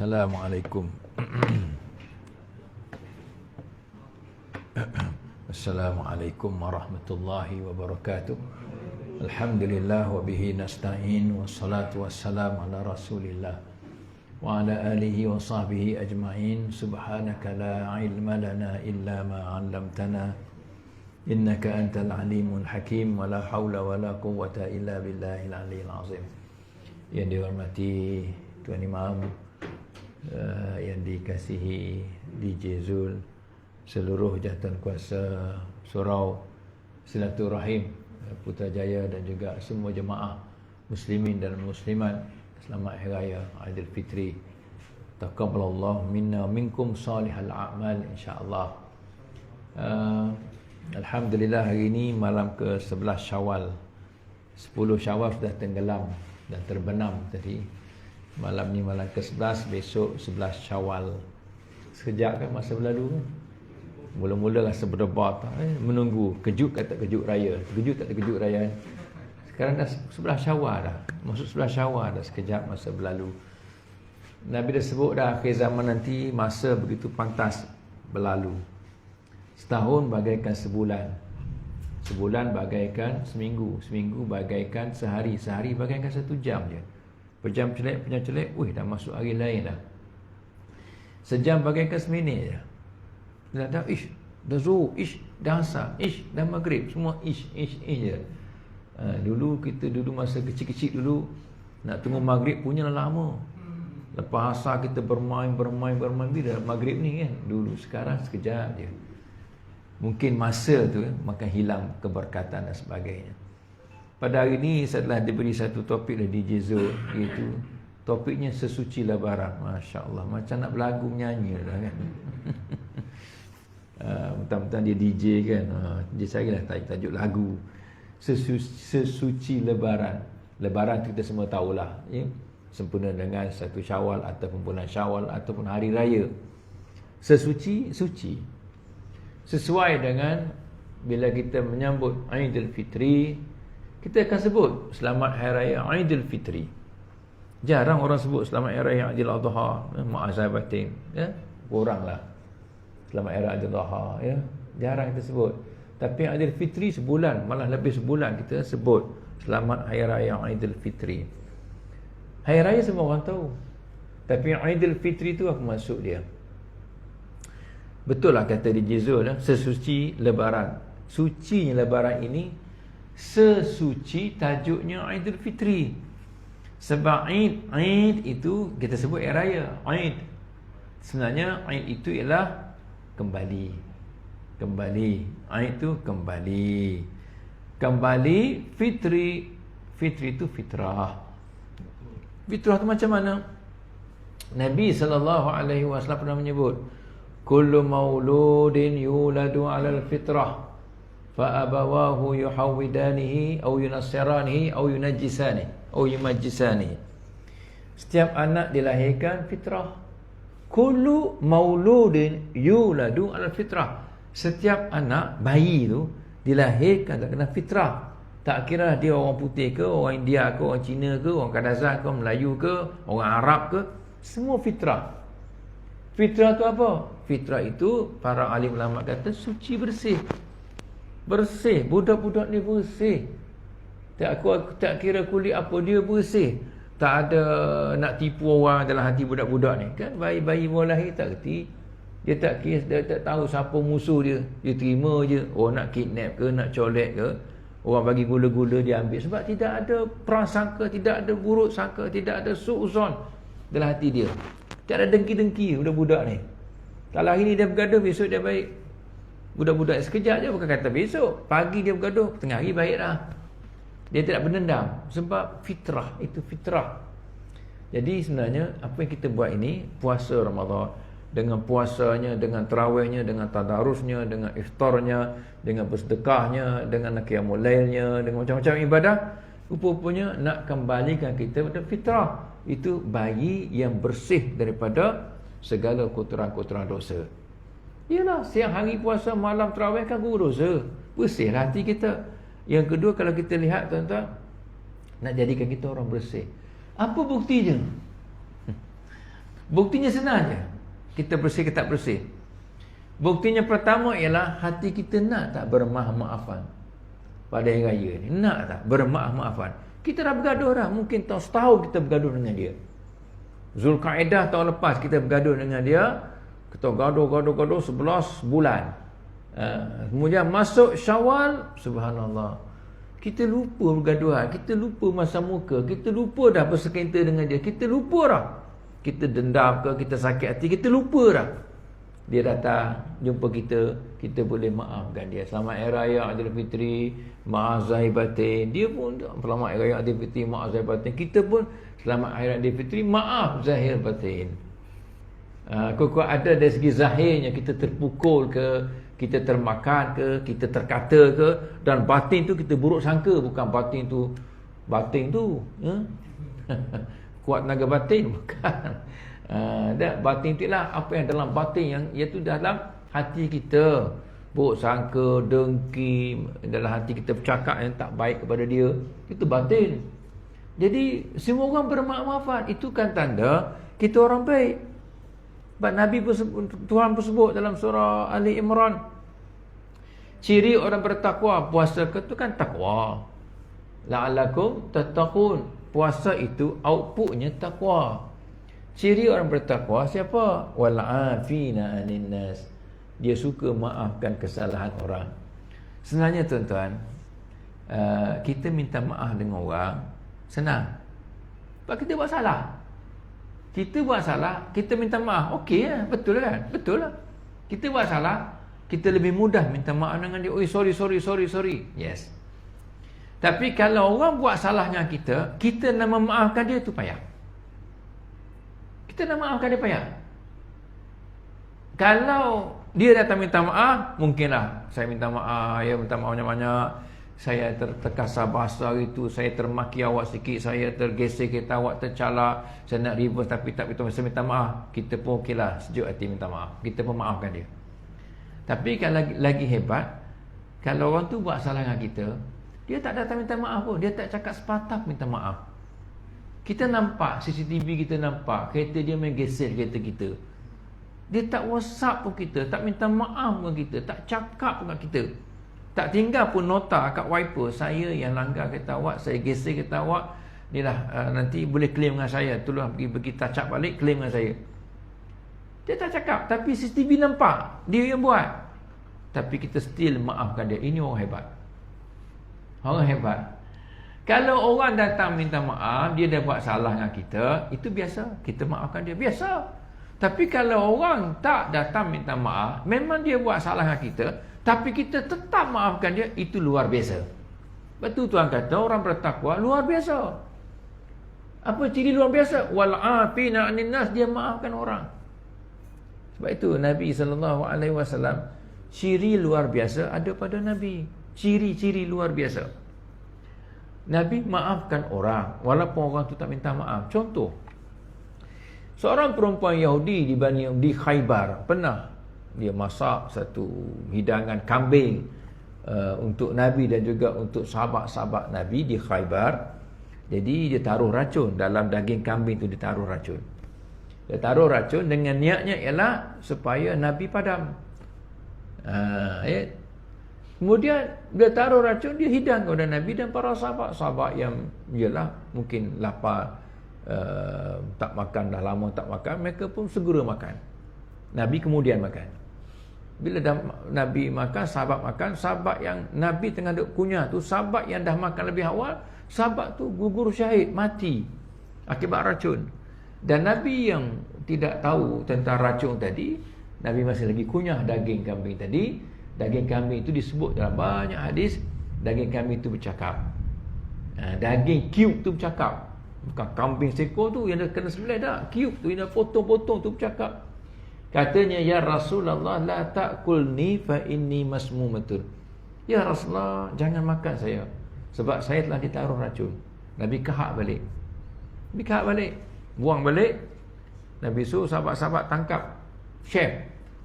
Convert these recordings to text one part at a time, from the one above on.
Assalamualaikum. Assalamualaikum warahmatullahi wabarakatuh. Alhamdulillah wa bihi nasta'in, wassalatu wassalamu ala Rasulillah wa ala alihi wa sahbihi ajma'in. Subhanaka la ilma lana illa ma 'allamtana innaka antal alimul hakim, wa la haula wa la quwwata illa billahil aliyyil azim. Yang dihormati Tuan Imam, yang dikasihi DJ Zul, seluruh jawatankuasa Surau Silaturahim Putrajaya dan juga semua jemaah muslimin dan muslimat, selamat Hari Raya Aidilfitri. Taqabbalallahu minna minkum salihal a'mal insya-Allah. Alhamdulillah, hari ini malam ke-11 Syawal. 10 Syawal sudah tenggelam dan terbenam tadi. Malam ni malam ke-11, besok 11 Syawal. Sekejap kan masa berlalu kan. Mula-mula rasa berdebar, menunggu kejut kata kejut raya, terkejut tak terkejut raya kan. Sekarang dah 11 Syawal dah. Masuk 11 Syawal dah, sekejap masa berlalu. Nabi dah sebut dah, akhir zaman nanti masa begitu pantas berlalu. Setahun bagaikan sebulan, sebulan bagaikan seminggu, seminggu bagaikan sehari, sehari bagaikan 1 jam je. Pejam celek, dah masuk hari lain dah. Sejam bagaikan seminit je. Dah dah zuhur, dah asar, dah maghrib, semua je. Dulu kita masa kecil-kecil dulu, nak tunggu maghrib punya lama. Lepas asar kita bermain bila maghrib ni kan. Dulu, sekarang sekejap je. Mungkin masa tu makan hilang keberkatan dan sebagainya. Pada hari ini saya telah diberi satu topik dari DJ Zul, iaitu topiknya sesuci lebaran. Masya Allah, macam nak berlagu menyanyi dah kan. Mentang-mentang dia DJ kan, dia carilah tajuk lagu sesuci lebaran. Lebaran kita semua tahulah, ya? Sempurna dengan 1 Syawal ataupun bulan Syawal ataupun hari raya. Sesuci, suci. Sesuai dengan bila kita menyambut Aidilfitri, kita akan sebut selamat Hari Raya Aidilfitri. Jarang orang sebut selamat Hari Raya Aidil Adha, maaf saya batin, ya? Kuranglah. Selamat Hari Raya Aidil Adha, ya? Jarang kita sebut. Tapi Aidilfitri sebulan, malah lebih sebulan kita sebut selamat Hari Raya Aidilfitri. Hari Raya semua orang tahu. Tapi Aidilfitri tu apa maksud dia? Betul lah kata DJ Zul, sesuci lebaran. Sucinya lebaran ini, sesuci tajuknya Aidilfitri. Sebab Aid itu kita sebut Hari Raya. Aid sebenarnya Aid itu ialah kembali. Aid itu kembali. Fitri itu fitrah. Fitrah itu macam mana? Nabi SAW pernah menyebut, kullu mauludin yuladu 'alal fitrah fa abawahu yuhawidanihi aw yunassiranihi aw yumajjisanihi. Setiap anak dilahirkan fitrah. Kullu mauludin yuladu 'alal fitrah. Setiap anak bayi tu dilahirkan tak kena fitrah. Tak kira dia orang putih ke, orang India ke, orang Cina ke, orang Kadazan ke, orang Melayu ke, orang Arab ke, semua fitrah. Fitrah tu apa? Fitrah itu para alim ulama kata suci, bersih. Bersih, budak-budak ni bersih. Aku tak kira kulit apa, dia bersih. Tak ada nak tipu orang dalam hati budak-budak ni. Kan bayi-bayi baru lahir tak kerti. Dia tak kira, dia tak tahu siapa musuh dia. Dia terima je. Oh, nak kidnap ke, nak colek ke, orang bagi gula-gula dia ambil. Sebab tidak ada prasangka, tidak ada buruk sangka, tidak ada su'uzon dalam hati dia. Tak ada dengki-dengki budak-budak ni. Kalau hari ni dia bergaduh, besok dia baik. Budak-budak sekejap je, bukan kata besok. Pagi dia bergaduh, tengah hari baik dah. Dia tidak berdendam. Sebab fitrah, itu fitrah. Jadi sebenarnya apa yang kita buat ini, puasa Ramadan, dengan puasanya, dengan tarawihnya, dengan tadarusnya, dengan iftarnya, dengan bersedekahnya, dengan qiyamul lailnya, dengan macam-macam ibadah, rupa-rupanya nak kembalikan kita pada fitrah. Itu bayi yang bersih daripada segala kotoran-kotoran dosa. Yalah, siang hari puasa, malam tarawih kan guru dosa. Bersihlah hati kita. Yang kedua, kalau kita lihat tuan-tuan, nak jadikan kita orang bersih. Apa buktinya? Buktinya senang je. Kita bersih ke tak bersih. Buktinya pertama ialah hati kita nak tak bermaaf-maafan pada hari raya ni. Nak tak bermaaf-maafan? Kita dah bergaduh dah. Mungkin tahun setahun kita bergaduh dengan dia. Zulkaidah tahun lepas kita bergaduh dengan dia. Kita gaduh 11 bulan. Kemudian masuk Syawal, subhanallah, kita lupa bergaduhan, kita lupa masa muka, kita lupa dah bersekenter dengan dia, kita lupa dah. Kita dendam ke, kita sakit hati, kita lupa dah. Dia datang jumpa kita, kita boleh maafkan dia. Selamat Hari Raya Aidilfitri, maaf zahir batin. Dia pun selamat Hari Raya Aidilfitri, maaf zahir batin. Kita pun selamat Hari Raya Aidilfitri, maaf zahir batin. Kok ada dari segi zahirnya kita terpukul ke, kita termakan ke, kita terkata ke, dan batin tu kita buruk sangka. Bukan batin tu kuat tenaga batin, bukan. Batin tu lah apa yang dalam batin, yang iaitu dalam hati kita. Buruk sangka, dengki, dalam hati kita bercakap yang tak baik kepada dia, itu batin. Jadi semua orang bermaaf-maafan, itu kan tanda kita orang baik. Sebab Nabi pun, Tuhan pun sebut dalam surah Ali Imran, ciri orang bertakwa, puasa itu kan takwa. La'allakum tattaqun. Puasa itu outputnya takwa. Ciri orang bertakwa siapa? Wal'afina 'anil nas. Dia suka maafkan kesalahan orang. Sebenarnya tuan-tuan, kita minta maaf dengan orang senang. Sebab kita buat salah. Kita buat salah, kita minta maaf. Okey lah, betul kan? Betul lah. Kita buat salah, kita lebih mudah minta maaf dengan dia. Oh, sorry. Yes. Tapi kalau orang buat salah dengan kita nak memaafkan dia tu payah. Kita nak maafkan dia payah. Kalau dia datang minta maaf, mungkinlah saya minta maaf, ya minta maaf banyak-banyak. Saya terkasar bahasa itu, saya termaki awak sikit, saya tergesek kereta awak tercalak, saya nak reverse tapi tak betul, saya minta maaf. Kita pun okeylah, sejuk hati minta maaf. Kita pun maafkan dia. Tapi kalau lagi hebat, kalau orang tu buat salah dengan kita, dia tak datang minta maaf pun, dia tak cakap sepatah minta maaf. Kita nampak, CCTV kita nampak, kereta dia main gesek kereta kita. Dia tak WhatsApp pun kita, tak minta maaf pun kita, tak cakap pun kat kita. Tak tinggal pun nota kat wiper, saya yang langgar kereta awak, saya gesek kereta awak, ni lah nanti boleh claim dengan saya, tolong pergi touch up balik, claim dengan saya. Dia tak cakap, tapi CCTV nampak, dia yang buat. Tapi kita still maafkan dia. Ini orang hebat. Orang hebat. Kalau orang datang minta maaf, dia dah buat salah dengan kita, itu biasa, kita maafkan dia, biasa. Tapi kalau orang tak datang minta maaf, memang dia buat salah dengan kita, tapi kita tetap maafkan dia, itu luar biasa. Betul Tuhan kata orang bertakwa luar biasa. Apa ciri luar biasa? Wal'afina 'anil nas, dia maafkan orang. Sebab itu Nabi SAW, ciri luar biasa ada pada Nabi. Ciri-ciri luar biasa. Nabi maafkan orang walaupun orang tu tak minta maaf. Contoh, seorang perempuan Yahudi di Khaybar, pernah dia masak satu hidangan kambing untuk Nabi dan juga untuk sahabat-sahabat Nabi di Khaybar. Jadi dia taruh racun dalam daging kambing tu, dia taruh racun. Dia taruh racun dengan niatnya ialah supaya Nabi padam. Kemudian dia taruh racun, dia hidang kepada Nabi dan para sahabat-sahabat yang ialah mungkin lapar, tak makan, dah lama tak makan, mereka pun segera makan. Nabi kemudian makan. Bila dah Nabi makan, sahabat yang Nabi tengah duk kunyah tu, sahabat yang dah makan lebih awal, sahabat tu gugur syahid, mati akibat racun. Dan Nabi yang tidak tahu tentang racun tadi, Nabi masih lagi kunyah daging kambing tadi. Daging kambing itu disebut dalam banyak hadis, daging kambing itu bercakap. Daging cube tu bercakap. Bukan kambing seekor tu yang dah kena sembelih dah. Cube tu yang dah potong-potong tu bercakap. Katanya, ya Rasulullah, la ta'kulni fa inni masmumatun. Ya Rasulullah, jangan makan saya, sebab saya telah ditaruh racun. Nabi kahak balik. Buang balik. Nabi suruh sahabat-sahabat tangkap chef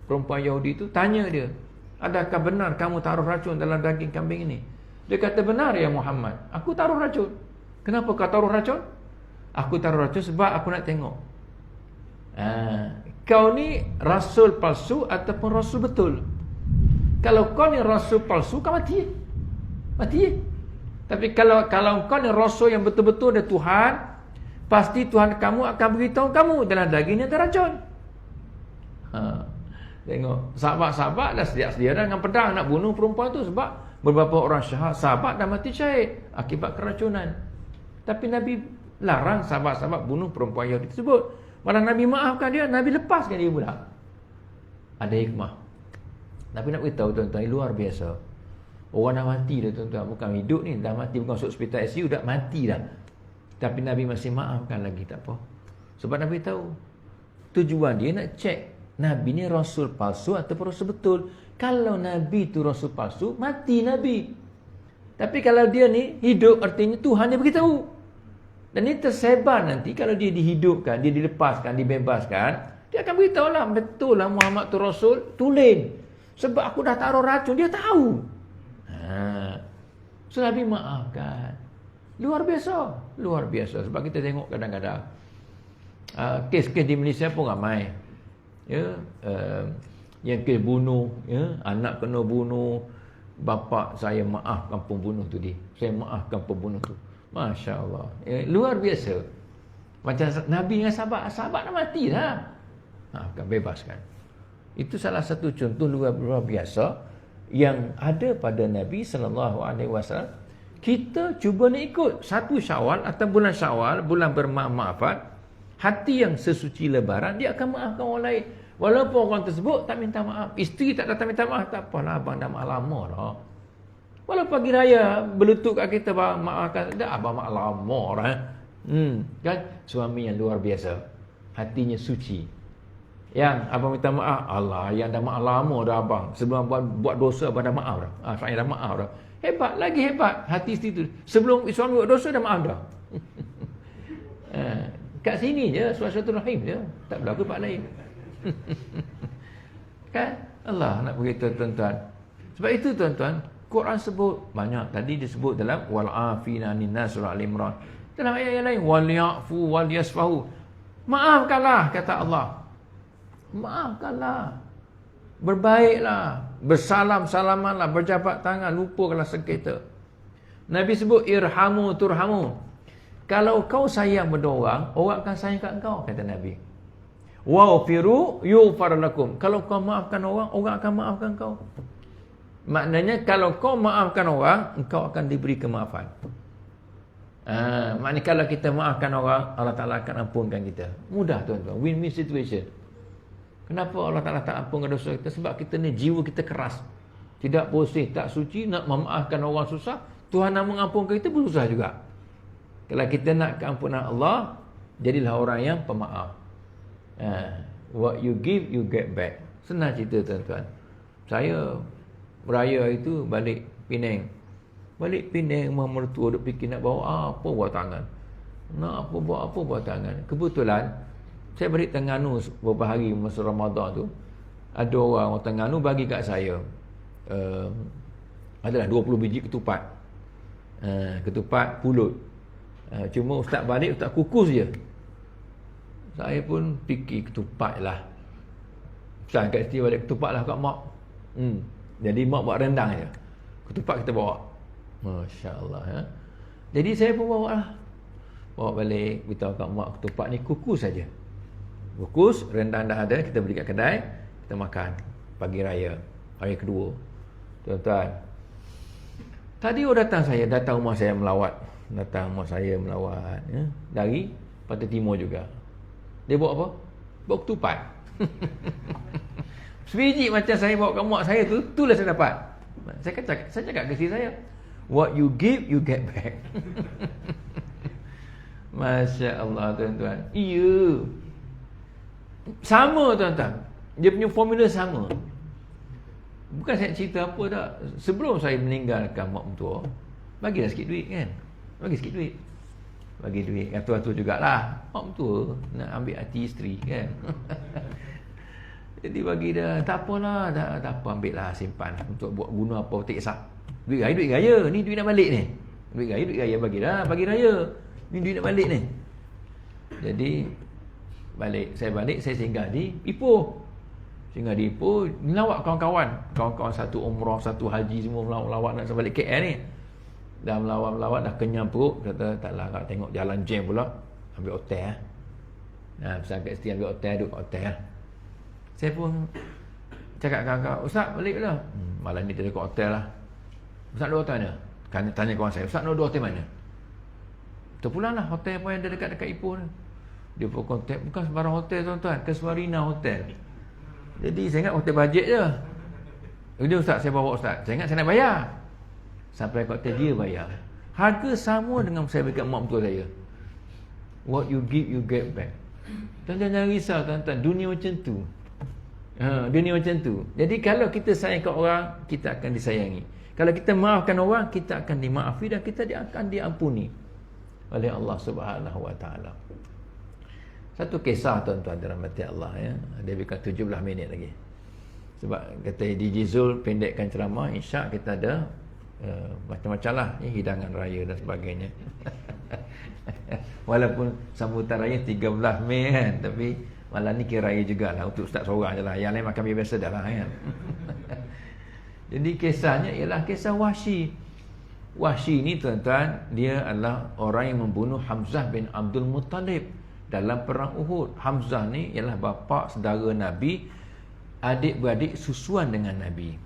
perempuan Yahudi itu, tanya dia, adakah benar kamu taruh racun dalam daging kambing ini? Dia kata, benar ya Muhammad, aku taruh racun. Kenapa kau taruh racun? Aku taruh racun sebab aku nak tengok Kau ni rasul palsu ataupun rasul betul. Kalau kau ni rasul palsu, kau mati. Mati. Tapi kalau kau ni rasul yang betul-betul ada Tuhan, pasti Tuhan kamu akan beritahu kamu dalam daging ni ada racun. Tengok, sahabat-sahabat dah sedia-sedia dengan pedang nak bunuh perempuan tu sebab beberapa orang sahabat dah mati syahid akibat keracunan. Tapi Nabi larang sahabat-sahabat bunuh perempuan Yahudi tersebut. Malah Nabi maafkan dia, Nabi lepaskan dia pula. Ada hikmah. Nabi nak beritahu tuan-tuan, luar biasa. Orang dah mati dah tuan-tuan, bukan hidup ni, dah mati, bukan masuk hospital ICU, dah mati dah. Tapi Nabi masih maafkan lagi, tak apa. Sebab Nabi tahu tujuan dia nak cek Nabi ni rasul palsu ataupun rasul betul. Kalau Nabi tu rasul palsu, mati Nabi. Tapi kalau dia ni hidup, artinya Tuhan dia beritahu. Dan ini tersebar nanti kalau dia dihidupkan, dia dilepaskan, dibebaskan, dia akan beritahu lah, betul lah Muhammad tu rasul, tulen. Sebab aku dah taruh racun, dia tahu. So Nabi maafkan. Luar biasa. Luar biasa. Sebab kita tengok kadang-kadang kes-kes di Malaysia pun ramai. Ya, yang kes bunuh, ya, anak kena bunuh, bapa saya maafkan pembunuh tu dia. Saya maafkan pembunuh tu. Masya Allah, ya, luar biasa. Macam Nabi dengan sahabat dah mati dah. Maafkan, bebaskan. Itu salah satu contoh luar biasa yang ada pada Nabi SAW. Kita cuba nak ikut 1 Syawal atau bulan Syawal, bulan bermaaf-maafan. Hati yang sesuci lebaran, dia akan maafkan orang lain. Walaupun orang tersebut tak minta maaf. Isteri tak datang minta maaf, tak apalah, abang dah maaf lama dah. Walaupun pagi raya berlutut kat kita, maafkan, dah abang maaf lama dah. Kan? Suami yang luar biasa. Hatinya suci. Yang abang minta maaf, Allah, yang dah maaf lama dah abang. Sebelum buat dosa, abang dah maaf dah. Saya dah maaf dah. Hebat, lagi hebat hati isteri tu. Sebelum suami buat dosa, dah maaf dah. Kat sini je, suasana rahim je. Tak berlaku tempat lain. Kan? Allah nak beritahu tuan-tuan. Sebab itu tuan-tuan, Quran sebut banyak. Tadi disebut dalam wal'afina anin nas, surah Al-Imran. Dalam ayat yang lain, walyafu walyasfahu. Maafkanlah, kata Allah. Maafkanlah. Berbaiklah. Bersalam-salamanlah. Berjabat tangan. Lupakanlah sengketa. Nabi sebut irhamu turhamu. Kalau kau sayang pada orang akan sayang kat kau, kata Nabi. Wa'firu yughfar lakum. Kalau kau maafkan orang akan maafkan kau. Maknanya kalau kau maafkan orang, engkau akan diberi kemaafan. Maknanya kalau kita maafkan orang, Allah Ta'ala akan ampunkan kita. Mudah tuan-tuan, win-win situation. Kenapa Allah Ta'ala tak ampunkan dosa kita? Sebab kita ni jiwa kita keras, tidak bersih, tak suci. Nak memaafkan orang susah, Tuhan nak mengampunkan kita pun susah juga. Kalau kita nak keampunan Allah, jadilah orang yang pemaaf. What you give, you get back. Senang cerita tuan-tuan. Saya beraya itu balik Penang. Balik Penang, rumah mertua duk fikir nak bawa apa buat tangan. Nak apa buat tangan. Kebetulan saya balik Terengganu beberapa hari masa Ramadan tu. Ada orang Terengganu bagi kat saya adalah 20 biji ketupat. Ketupat pulut. Cuma ustaz balik, ustaz kukus je. Saya pun fikir ketupat lah. Ustaz kat situ balik ketupat lah kat mak. Jadi mak buat rendang je. Ketupat kita bawa. Masya Allah, ya. Jadi saya pun bawa lah. Bawa balik, beritahu kat mak, ketupat ni kukus saja. Kukus, rendang dah ada, kita beli kat kedai, kita makan pagi raya, hari kedua. Tuan-tuan, tadi orang datang rumah saya melawat. Ya. Dari Pantai Timur juga. Dia bawa apa? Bawa ketupat. Sebiji macam saya bawa kat mak saya tu, itulah saya dapat. Saya cakap ke isteri saya, what you give, you get back. Masya Allah tuan-tuan. Iya. Sama tuan-tuan. Dia punya formula sama. Bukan saya cerita apa tak. Sebelum saya meninggalkan mak mentua, bagilah sikit duit kan. Bagi sikit duit. Bagi duit. Atur-atur jugalah. Mak mentua nak ambil hati isteri kan. Jadi bagi dah. Tak apalah. Tak apa, ambil lah, simpan. Untuk buat guna apa, tak kisah. Duit raya. Ni duit nak balik ni. Duit raya bagilah. Bagi raya. Ni duit nak balik ni. Jadi Saya balik, saya singgah di Ipoh. Singgah di Ipoh, melawat kawan-kawan satu umrah, satu haji, semua melawat nak balik KL ni. Dah melawat dah kenyang perut, kata taklah kak tengok jalan jam pula, ambil hotel lah. Pesan kat isteri ambil hotel, duduk kat hotel. Saya pun cakap kawan-kawan, Ustaz balik dah. Malam ni dia dekat hotel lah. Ustaz duduk hotel mana? Tanya kawan saya, Ustaz duduk hotel mana? Terpulang lah hotel pun yang ada dekat Ipoh ni. Dia pun kontak, bukan sembarang hotel tuan-tuan, Keswarina Hotel. Jadi saya ingat hotel bajet je. Dia, Ustaz saya bawa Ustaz, saya ingat saya nak bayar. Sampai kat hotel dia bayar. Harga sama dengan saya bagi kat mak mentua saya. What you give, you get back. Jangan risau tuan-tuan, dunia macam tu. Dunia macam tu. Jadi kalau kita sayang kat orang, kita akan disayangi. Kalau kita maafkan orang, kita akan dimaafi dan kita akan diampuni oleh Allah Subhanahu Wa Taala. Satu kisah tuan-tuan dirahmati Allah ya. Dia bukan 17 minit lagi. Sebab kata DJ Zul pendekkan ceramah, insya' kita ada macam-macam lah ni, hidangan raya dan sebagainya. Walaupun sambutan raya 13 Mei kan, tapi malam ni kira raya jugalah untuk ustaz seorang je lah. Yang lain makan biasa dah lah kan. Jadi kisahnya ialah kisah Wahsy. Wahsy ni tuan-tuan, dia adalah orang yang membunuh Hamzah bin Abdul Muttalib dalam perang Uhud. Hamzah ni ialah bapa saudara Nabi, adik-beradik susuan dengan Nabi.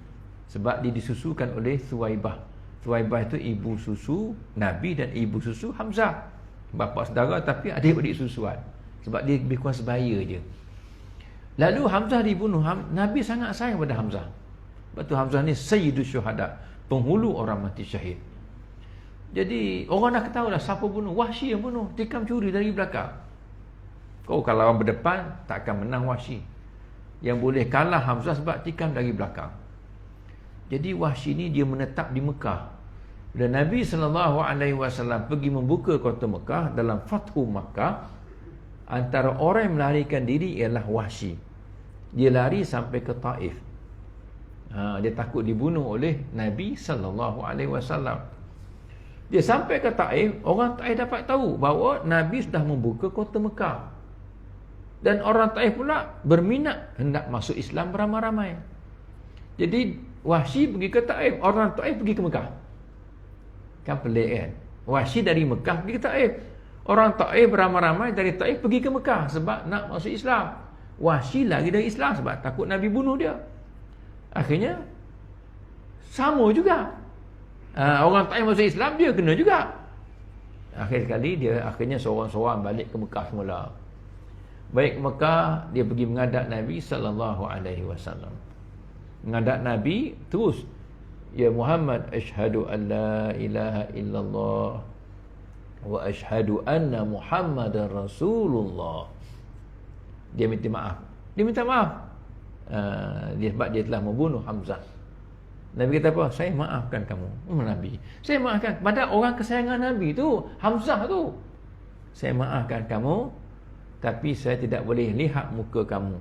Sebab dia disusukan oleh Thuwaibah. Thuwaibah itu ibu susu Nabi dan ibu susu Hamzah. Bapa saudara tapi adik-beradik susuan. Sebab dia lebih kurang sebaya je. Lalu Hamzah dibunuh. Nabi sangat sayang pada Hamzah. Sebab tu Hamzah ni Sayyidus Syuhada, penghulu orang mati syahid. Jadi orang dah ketahui dah siapa bunuh. Wahsy yang bunuh, tikam curi dari belakang. Kau kalau orang berdepan tak akan menang Wahsy. Yang boleh kalah Hamzah sebab tikam dari belakang. Jadi Wahsy ni dia menetap di Mekah. Bila Nabi SAW pergi membuka kota Mekah dalam Fathu Makkah, antara orang yang melarikan diri ialah Wahsy. Dia lari sampai ke Taif. Dia takut dibunuh oleh Nabi SAW. Dia sampai ke Taif, orang Taif dapat tahu bahawa Nabi sudah membuka kota Mekah. Dan orang Taif pula berminat hendak masuk Islam beramai-ramai. Jadi Wahsy pergi ke Taif, orang Taif pergi ke Mekah. Kan pelik kan? Wahsy dari Mekah pergi ke Taif. Orang Taif beramai-ramai dari Taif pergi ke Mekah sebab nak masuk Islam. Wahsy lari dari Islam sebab takut Nabi bunuh dia. Akhirnya sama juga. Orang Taif masuk Islam, dia kena juga. Akhir sekali dia akhirnya seorang-seorang balik ke Mekah semula. Baik ke Mekah, dia pergi menghadap Nabi SAW. Menghadap Nabi terus, ya Muhammad, asyhadu an la ilaha illallah wa asyhadu anna Muhammadar Rasulullah. Dia minta maaf. Dia sebab dia telah membunuh Hamzah. Nabi kata apa? Saya maafkan kamu. Nabi, saya maafkan pada orang kesayangan Nabi tu, Hamzah tu. Saya maafkan kamu, tapi saya tidak boleh lihat muka kamu.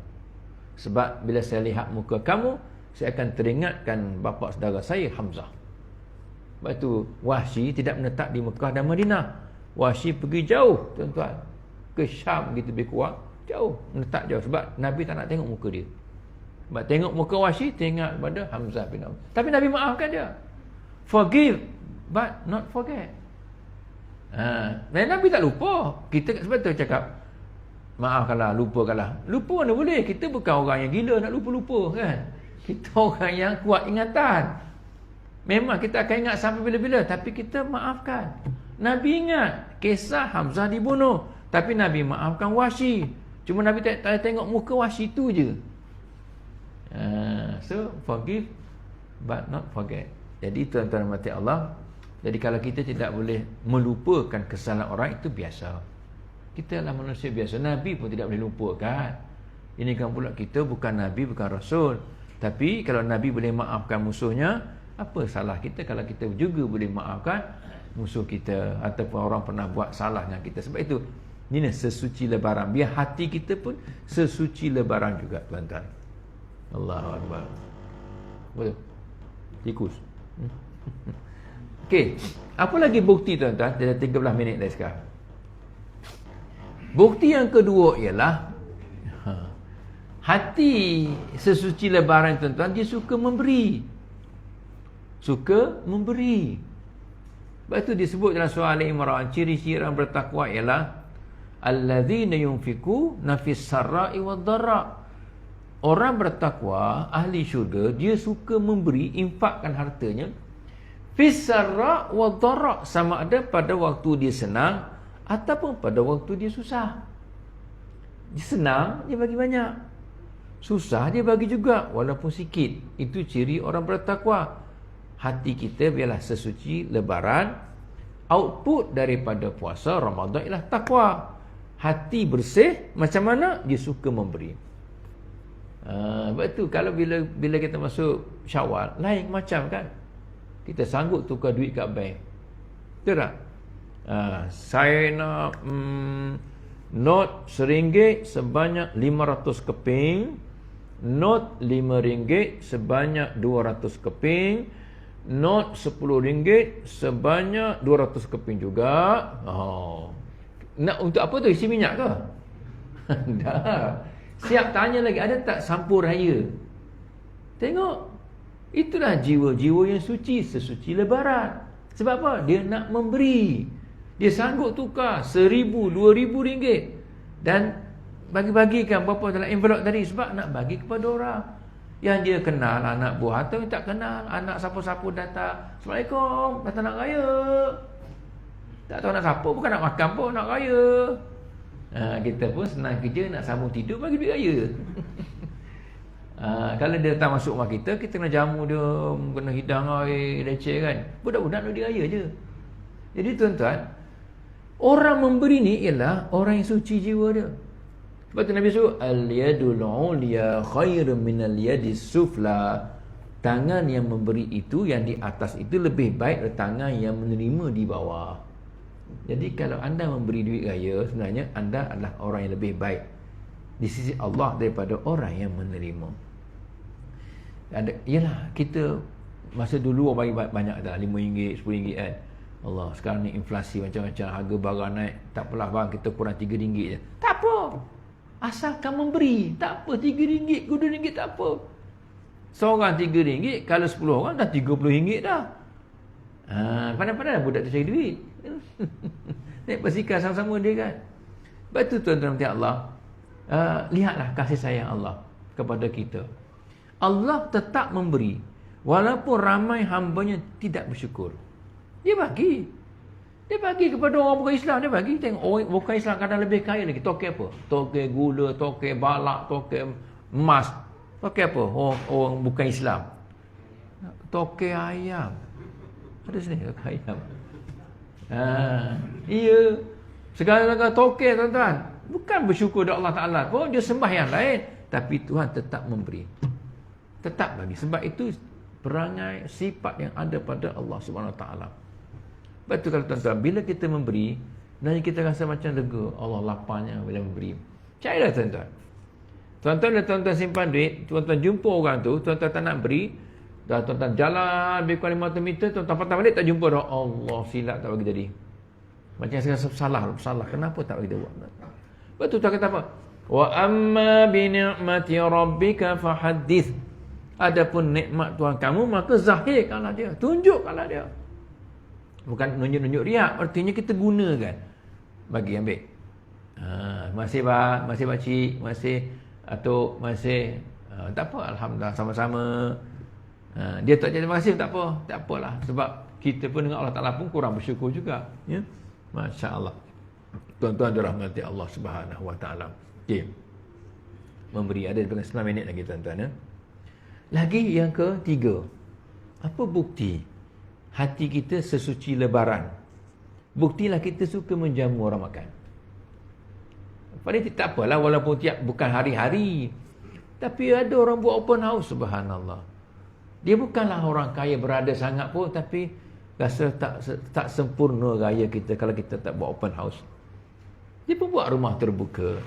Sebab bila saya lihat muka kamu, saya akan teringatkan bapa saudara saya Hamzah. Sebab itu Wahsy tidak menetap di Mekah dan Madinah. Wahsy pergi jauh tuan-tuan, ke Syam gitu lebih kurang, jauh, menetap jauh sebab Nabi tak nak tengok muka dia. Sebab tengok muka Wahsy, tengok pada Hamzah bin Abdul. Tapi Nabi maafkan dia. Forgive but not forget. Nabi tak lupa. Kita sebab tu cakap maafkanlah, lupakanlah. Lupa mana boleh? Kita bukan orang yang gila nak lupa-lupa kan. Kita orang yang kuat ingatan. Memang kita akan ingat sampai bila-bila, tapi kita maafkan. Nabi ingat kisah Hamzah dibunuh, tapi Nabi maafkan Wahsy. Cuma Nabi tak tengok muka Wahsy tu je. So forgive but not forget. Jadi tuan-tuan mati Allah, jadi kalau kita tidak boleh melupakan kesalahan orang, itu biasa. Kita adalah manusia biasa. Nabi pun tidak boleh lupakan. Ini kan pula kita bukan Nabi, bukan Rasul. Tapi kalau Nabi boleh maafkan musuhnya, apa salah kita kalau kita juga boleh maafkan musuh kita ataupun orang pernah buat salah dengan kita. Sebab itu ini sesuci lebaran. Biar hati kita pun sesuci lebaran juga tuan-tuan. Allahu Akbar. Betul. Tikus. Okey, apa lagi bukti tuan-tuan? Dah 13 minit dah sekarang. Bukti yang kedua ialah hati sesuci lebaran tuan-tuan, dia suka memberi. Suka memberi. Sebab itu disebut dalam surah Al-Imran, ciri-ciri orang bertakwa ialah allazina yunfiquna fis sarra'i wad dharra. Orang bertakwa, ahli syurga, dia suka memberi, infakkan hartanya fis sarra' wad dharra, sama ada pada waktu dia senang ataupun pada waktu dia susah. Dia senang, dia bagi banyak. Susah, dia bagi juga walaupun sikit. Itu ciri orang bertakwa. Hati kita biarlah sesuci lebaran. Output daripada puasa Ramadan ialah takwa. Hati bersih, macam mana? Dia suka memberi. Sebab tu kalau bila kita masuk Syawal, lain macam kan. Kita sanggup tukar duit kat bank. Betul tak? Saya nak not RM1 sebanyak 500 keping, not RM5 sebanyak 200 keping, not RM10 sebanyak 200 keping juga. Nak untuk apa tu? Isi minyak ke? Dah. Siap tanya lagi, ada tak sampur raya? Tengok. Itulah jiwa-jiwa yang suci, sesuci lebaran. Sebab apa? Dia nak memberi. Dia sanggup tukar RM1,000, RM2,000 dan bagi-bagikan berapa dalam envelope tadi, sebab nak bagi kepada orang yang dia kenal, anak buah atau yang tak kenal, anak siapa-siapa datang, Assalamualaikum, datang nak raya. Tak tahu nak siapa, bukan nak makan pun, nak raya. Kita pun senang kerja, nak sambung tidur, bagi duit raya. Kalau dia datang masuk rumah kita kena jamu dia, kena hidang air, leceh kan. Budak-budak nak duit raya je. Jadi tuan-tuan, orang memberi ni ialah orang yang suci jiwa dia. Sebab tu Nabi sebut al-yadul ulya khairun minal yadis sufla. Tangan yang memberi itu, yang di atas itu lebih baik daripada tangan yang menerima di bawah. Jadi kalau anda memberi duit raya, sebenarnya anda adalah orang yang lebih baik di sisi Allah daripada orang yang menerima. Yalah, kita masa dulu orang bagi banyak dah, RM5, RM10 kan. Allah, sekarang ni inflasi macam-macam, harga barang naik. Tak apalah bang, kita kurang RM3 je. Tak apa, asalkan memberi. Tak apa, RM3, RM2 tak apa. Seorang RM3, kalau 10 orang dah RM30 dah. Pandai-pandai budak tu cari duit. Naik basikal sama-sama dia kan. Sebab tu tuan-tuan Allah, lihatlah kasih sayang Allah kepada kita. Allah tetap memberi walaupun ramai hambanya tidak bersyukur. Dia bagi. Dia bagi kepada orang bukan Islam, dia bagi. Tengok orang bukan Islam kadang lebih kaya lagi. Tokek apa? Tokek gula, tokek balak, tokek emas. Tokek apa? Orang bukan Islam. Tokek ayam. Ada sini tokek ayam. Iya. Segala-galanya tokek tuan-tuan. Bukan bersyukur kepada Allah Ta'ala pun, dia sembah yang lain. Tapi Tuhan tetap memberi. Tetap bagi. Sebab itu perangai, sifat yang ada pada Allah Subhanahu Wa Ta'ala. Sebab itu kalau tuan-tuan, bila kita memberi, nanti kita rasa macam lega. Allah lapangnya bila memberi. Cairlah tuan-tuan. Tuan-tuan dan tuan-tuan simpan duit, tuan-tuan jumpa orang tu, tuan-tuan tak nak beri, dah tuan-tuan jalan lebih kurang 500 meter, tuan-tuan patah balik tak jumpa dah. Allah, silap tak bagi tadi. Macam saya rasa salah. Kenapa tak bagi dia buat? Betul tuan kata apa? Wa amma bi ni'mati rabbika fahaddits. Adapun nikmat Tuhan kamu, maka zahirkanlah dia, tunjukkanlah dia. Bukan nunjuk-nunjuk riak, artinya kita gunakan. Bagi ambil. Masih bang, masih pakcik, masih atuk, masih tak apa, alhamdulillah sama-sama. Dia tak jadi terima kasih, tak apa, tak apalah, sebab kita pun dengan Allah Ta'ala pun kurang bersyukur juga, ya. Masya-Allah. Tuan-tuan dirahmati Allah Subhanahu Wa Ta'ala. Okey. Memberi, ada lebih 9 minit lagi tuan-tuan, ya. Lagi yang ketiga, apa bukti hati kita sesuci lebaran? Buktilah kita suka menjamu orang makan. Padahal tak apalah walaupun bukan hari-hari. Tapi ada orang buat open house, subhanallah. Dia bukanlah orang kaya berada sangat pun, tapi rasa tak sempurna gaya kita kalau kita tak buat open house. Dia pun buat rumah terbuka.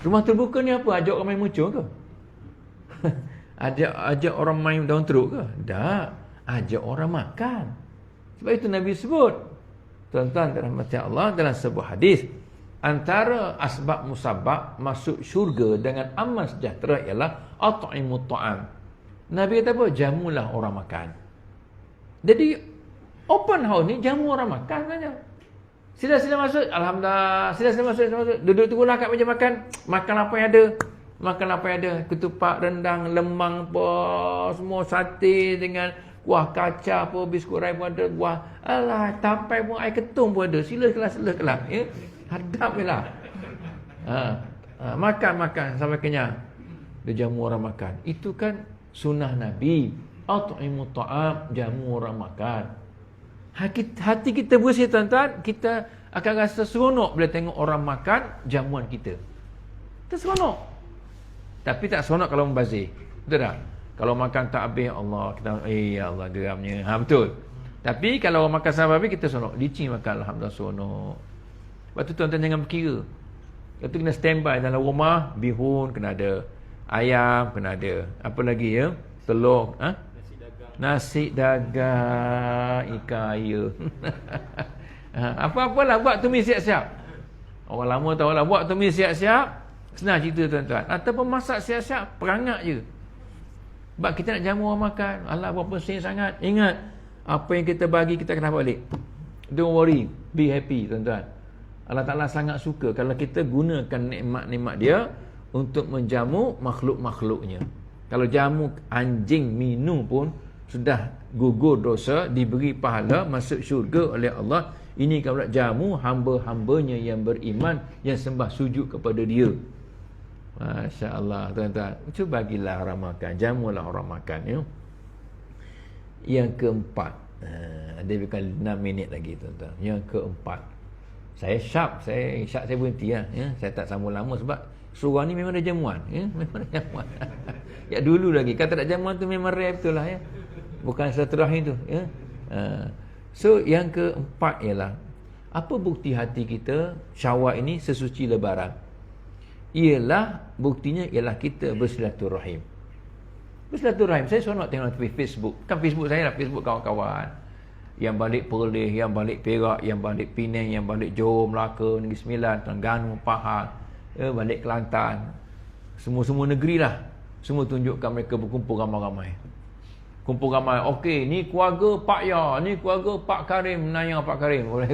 Rumah terbuka ni apa? Ajak orang main muncul ke? Ajak orang main daun teruk ke? Tak. Ajak orang makan. Sebab itu Nabi sebut, tuan-tuan dirahmati Allah, dalam sebuah hadis, antara asbab musabab masuk syurga dengan aman sejahtera ialah at'imut ta'am. Nabi kata apa? Jamulah orang makan. Jadi open house ni jamu orang makan sebenarnya. Sila-sila masuk, alhamdulillah. Sila-sila masuk. Duduk tunggulah kat meja makan. Makan apa yang ada. Makan apa yang ada. Ketupat, rendang, lemang apa, semua sate dengan kuah kacang apa, biskut raya pun ada, kuah. Alah, tapai pun air ketum pun ada. Sila-sila. Ya. Hadap je lah. Makan sampai kenyang. Dia jamu orang makan. Itu kan sunnah Nabi. At'imut ta'am, jamu orang makan. Hati kita bersih tuan-tuan, kita akan rasa seronok bila tengok orang makan jamuan kita. Kita seronok. Tapi tak seronok kalau membazir. Betul tak? Kalau makan tak habis, Allah, kita ya Allah geramnya. Betul. Tapi kalau orang makan sampai habis, kita seronok. Licin makan, alhamdulillah seronok. Lepas tu tuan-tuan jangan berkira. Lepas tu kena standby dalam rumah, bihun kena ada, ayam kena ada. Apa lagi ya? Telur, nasi dagang, ikan air. Apa-apalah buat tumis siap-siap. Orang lama tahu lah, buat tumis siap-siap. Senang cerita tuan-tuan. Ataupun masak siap-siap, perangat je. Sebab kita nak jamu orang makan. Alah, berapa sen sangat. Ingat, apa yang kita bagi, kita kena balik. Don't worry, be happy tuan-tuan. Allah Ta'ala sangat suka kalau kita gunakan nikmat-nikmat dia untuk menjamu makhluk-makhluknya. Kalau jamu anjing minum pun sudah gugur dosa, diberi pahala, masuk syurga oleh Allah. Ini kalau jamu hamba-hambanya yang beriman, yang sembah sujud kepada dia. Masya Allah tuan-tuan. Cuba bagilah orang makan, jamulah orang makan ya. Yang keempat, ada bukan 6 minit lagi tuan-tuan. Yang keempat, saya berhenti lah ya. Saya tak sambung lama sebab surah ni memang ada jamuan ya? Memang ada jamuan. Ya dulu lagi kata tak jamuan tu memang rare betul lah ya. Bukan silaturahim tu ya. So yang keempat ialah, apa bukti hati kita Syawal ini sesuci lebaran? Ialah buktinya ialah kita bersilaturahim. Bersilaturahim. Saya seronok tengok Facebook. Bukan Facebook saya lah, Facebook kawan-kawan. Yang balik Perlis, yang balik Perak, yang balik Penang, yang balik Johor, Melaka, Negeri Sembilan, Terengganu, Pahang, balik Kelantan. Semua-semua negeri lah. Semua tunjukkan mereka berkumpul ramai-ramai. Kumpul ramai. Okey, ni keluarga Pak Ya, ni keluarga Pak Karim, Naya Pak Karim. Boleh.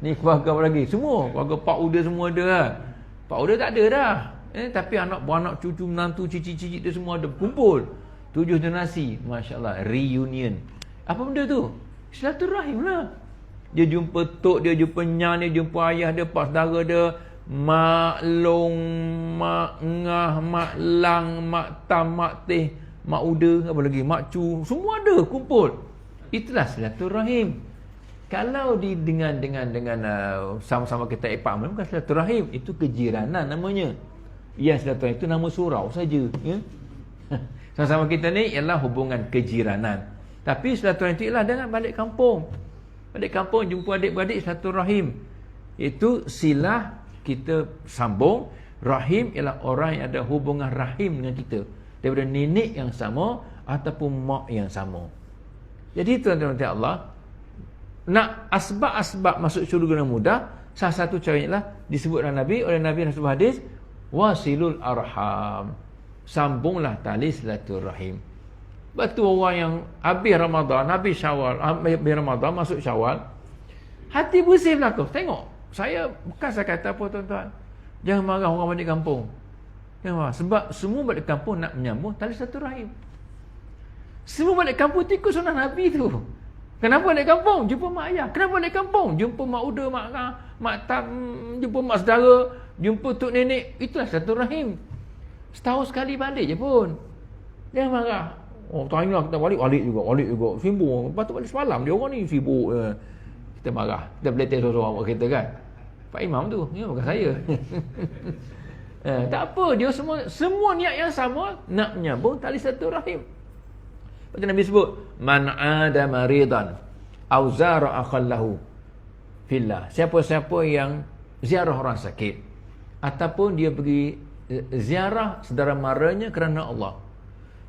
Ni keluarga apa lagi? Semua. Keluarga Pak Uda semua ada lah. Pak Uda tak ada dah. Tapi anak-beranak, cucu, menantu, cicit-cicit dia semua ada berkumpul. 7 generasi. Masya Allah. Reunion. Apa benda tu? Silaturahim lah. Dia jumpa tok dia, jumpa nyang dia, jumpa ayah dia, pak saudara dia, mak long, mak ngah, mak lang, mak tam, mak teh, mak uda, apa lagi, mak cu, semua ada kumpul. Itulah silaturahim. Kalau dengan sama-sama kita ipak, bukan silaturahim, itu kejiranan namanya. Yang silaturahim itu nama surau saja ya. Sama-sama kita ni ialah hubungan kejiranan. Tapi silaturahim itu ialah dengan balik kampung. Balik kampung jumpa adik-beradik, silaturahim. Itu silah kita sambung. Rahim ialah orang yang ada hubungan rahim dengan kita, daripada nenek yang sama ataupun mak yang sama. Jadi tuan-tuan Allah, nak asbab-asbab masuk syurga dengan mudah, salah satu caranya ialah disebut oleh Nabi dalam sebuah hadis, wasilul arham. Sambunglah tali silaturahim. Betul orang yang habis Ramadan, habis Syawal, habis Ramadan masuk Syawal, hati bersih belaka. Tengok, saya kata apa tuan-tuan, jangan marah orang balik kampung. Jangan marah. Sebab semua balik kampung nak menyambung tali silaturahim. Semua balik kampung ikut sunnah Nabi tu. Kenapa balik kampung? Jumpa mak ayah. Kenapa balik kampung? Jumpa mak uda, mak tam, jumpa mak saudara, jumpa tok nenek. Itulah silaturahim. Setahun sekali balik je pun. Jangan marah. Oh, tanya kita balik juga. Sibuk. Lepas tu balik semalam dia orang ni sibuk. Kita marah. Kita beletek seorang-seorang buat kita kan. Pak Imam tu, ya bukan saya. Tak apa, dia semua niat yang sama nak menyambung tali silaturahim. Lepas Nabi sebut, man ada maridan au zara akhallahu fillah. Siapa-siapa yang ziarah orang sakit ataupun dia pergi ziarah saudara maranya kerana Allah,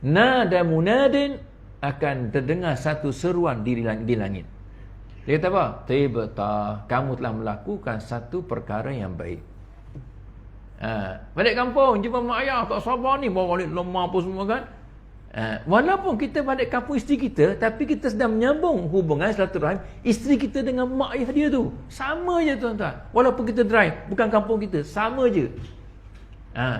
nada munadin, akan terdengar satu seruan di langit. Dia kata apa? Tibta, kamu telah melakukan satu perkara yang baik. Balik kampung jumpa mak ayah tak sabar ni, bawa balik lemah apa semua kan. Walaupun kita balik kampung isteri kita, tapi kita sedang menyambung hubungan silaturahim isteri kita dengan mak ayah dia tu. Sama je tuan-tuan. Walaupun kita drive, bukan kampung kita, sama je.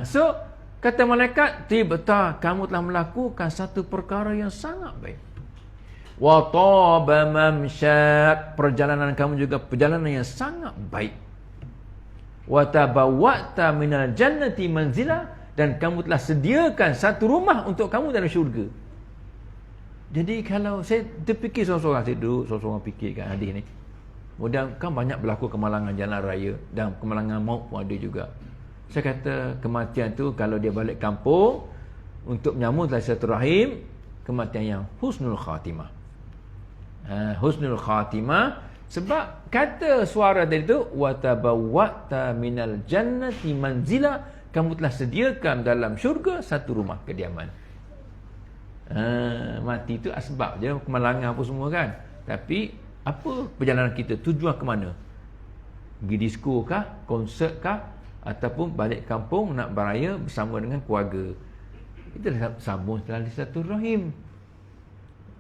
So kata malaikat, tibta, kamu telah melakukan satu perkara yang sangat baik. Wa taba mamsyak, perjalanan kamu juga perjalanan yang sangat baik. Wa tabawwa'ta minal jannati manzila, dan kamu telah sediakan satu rumah untuk kamu dalam syurga. Jadi kalau saya terfikir seorang-seorang, saya duduk seorang-seorang fikirkan hadis ni. Kemudian kan banyak berlaku kemalangan jalan raya dan kemalangan maut pun ada juga. Saya kata kematian tu kalau dia balik kampung untuk menyambung silaturahim, kematian yang husnul khatimah. Husnul khatimah, sebab kata suara tadi tu, wa tabawwa'ta minal jannati manzila, kamu telah sediakan dalam syurga satu rumah kediaman. Mati tu asbab je, kemalangan apa semua kan. Tapi apa perjalanan kita, tujuan ke mana? Pergi disko kah, konsert kah, ataupun balik kampung nak beraya bersama dengan keluarga. Kita dah sambung tali silaturahim.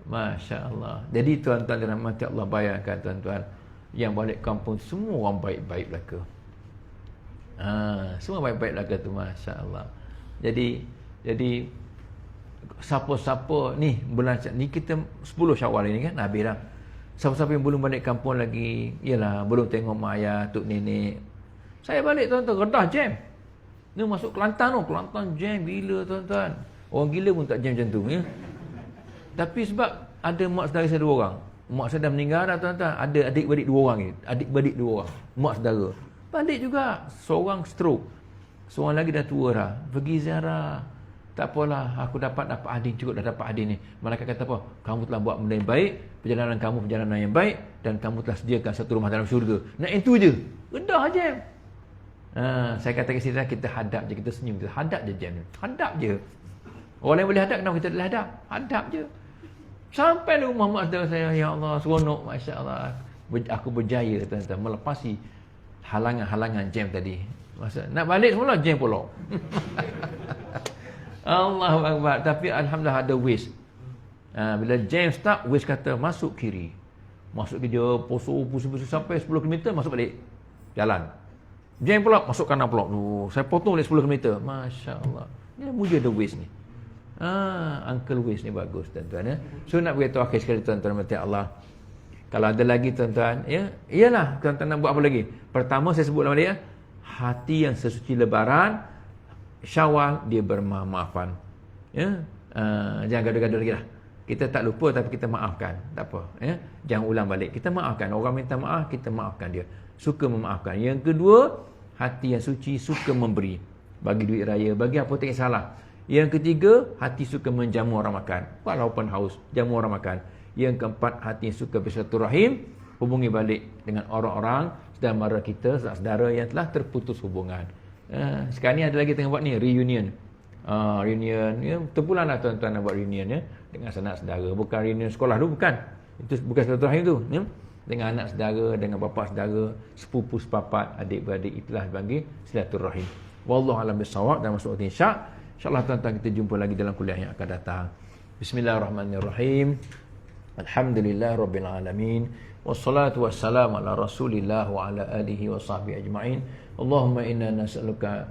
Masya Allah. Jadi tuan-tuan dan rahmati Allah, bayangkan tuan-tuan, yang balik kampung semua orang baik-baik belaka. Semua baik-baik belaka tu, Masya Allah. Jadi siapa-siapa ni bulan ni kita 10 Syawal ini kan habis dah. Siapa-siapa yang belum balik kampung lagi, yalah belum tengok mak ayah, tok nenek. Saya balik tuan-tuan, Kedah jam. Ni masuk Kelantan tu, Kelantan jam gila tuan-tuan. Orang gila pun tak jam macam tu ya. Tapi sebab ada mak saudara saya 2 orang. Mak saya dah meninggal dah tuan-tuan. Ada adik-beradik 2 orang ni. Adik-beradik 2 orang. Mak saudara. Balik juga. Seorang stroke. Seorang lagi dah tua dah. Pergi ziarah. Tak apalah. Aku dapat hadis, cukup dah dapat hadis ni. Malaikat kata apa? Kamu telah buat benda yang baik. Perjalanan kamu perjalanan yang baik. Dan kamu telah sediakan satu rumah dalam syurga. Nak itu je. Kedah jam. Saya kata ke sini, kita hadap je. Kita senyum. Kita hadap je jam ni. Hadap je. Orang lain boleh hadap, kenapa kita tak boleh hadap? Hadap je. Sampai di rumah mak saudara saya, ya Allah, seronok, Masya Allah. Aku berjaya tuan-tuan melepasi halangan-halangan jam tadi. Maksud, nak balik semula jam pula. Allahu Akbar. Tapi alhamdulillah ada waste. Bila jam start, waste kata masuk kiri. Masuk ke dia, pusing-pusing sampai 10 km, masuk balik jalan. Jam pula, masuk kanan pula. Saya potong balik 10 km. Masya Allah. Ni muja ada waste ni. Uncle Waze ni bagus tuan-tuan ya. So nak beritahu akhir sekali tuan-tuan mati Allah. Kalau ada lagi tuan-tuan ya, iyalah tuan-tuan nak buat apa lagi? Pertama saya sebut nama dia, hati yang sesuci lebaran Syawal dia bermaaf-maafan. Ya. Jangan gaduh-gaduh lagi lah. Kita tak lupa tapi kita maafkan. Tak apa ya. Jangan ulang balik. Kita maafkan. Orang minta maaf, kita maafkan dia. Suka memaafkan. Yang kedua, hati yang suci suka memberi. Bagi duit raya, bagi apa tak salah. Yang ketiga, hati suka menjamu orang makan. Buatlah open house, jamu orang makan. Yang keempat, hati suka bersilaturahim, hubungi balik dengan orang-orang saudara kita, saudara yang telah terputus hubungan. Sekarang ni ada lagi tengah buat ni, reunion. Reunion, ya, terpulang lah tuan-tuan nak buat reunion ya, dengan sanak saudara. Bukan reunion sekolah tu, bukan. Itu bukan silaturahim tu. Ya. Dengan anak saudara, dengan bapa saudara, sepupu sepapat, adik-beradik, itulah bagi silaturahim. Wallahu a'lam bissawab. Dan masuk waktu isyak. InsyaAllah tuan-tuan kita jumpa lagi dalam kuliah yang akan datang. Bismillahirrahmanirrahim. Alhamdulillah Rabbil Alamin. Wassalatu wassalamu ala rasulillah wa ala alihi wa sahbihi ajma'in. Allahumma inna nas'aluka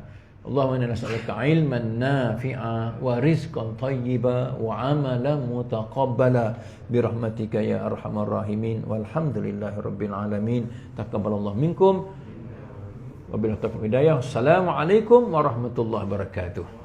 ilman nafi'a wa rizqan tayyiba wa amalan mutaqabbala birahmatika ya arhamar rahimin. Walhamdulillahi Rabbil Alamin. Taqabbalallahu minkum. Wabillahi taufiq hidayah. Assalamualaikum warahmatullahi wabarakatuh.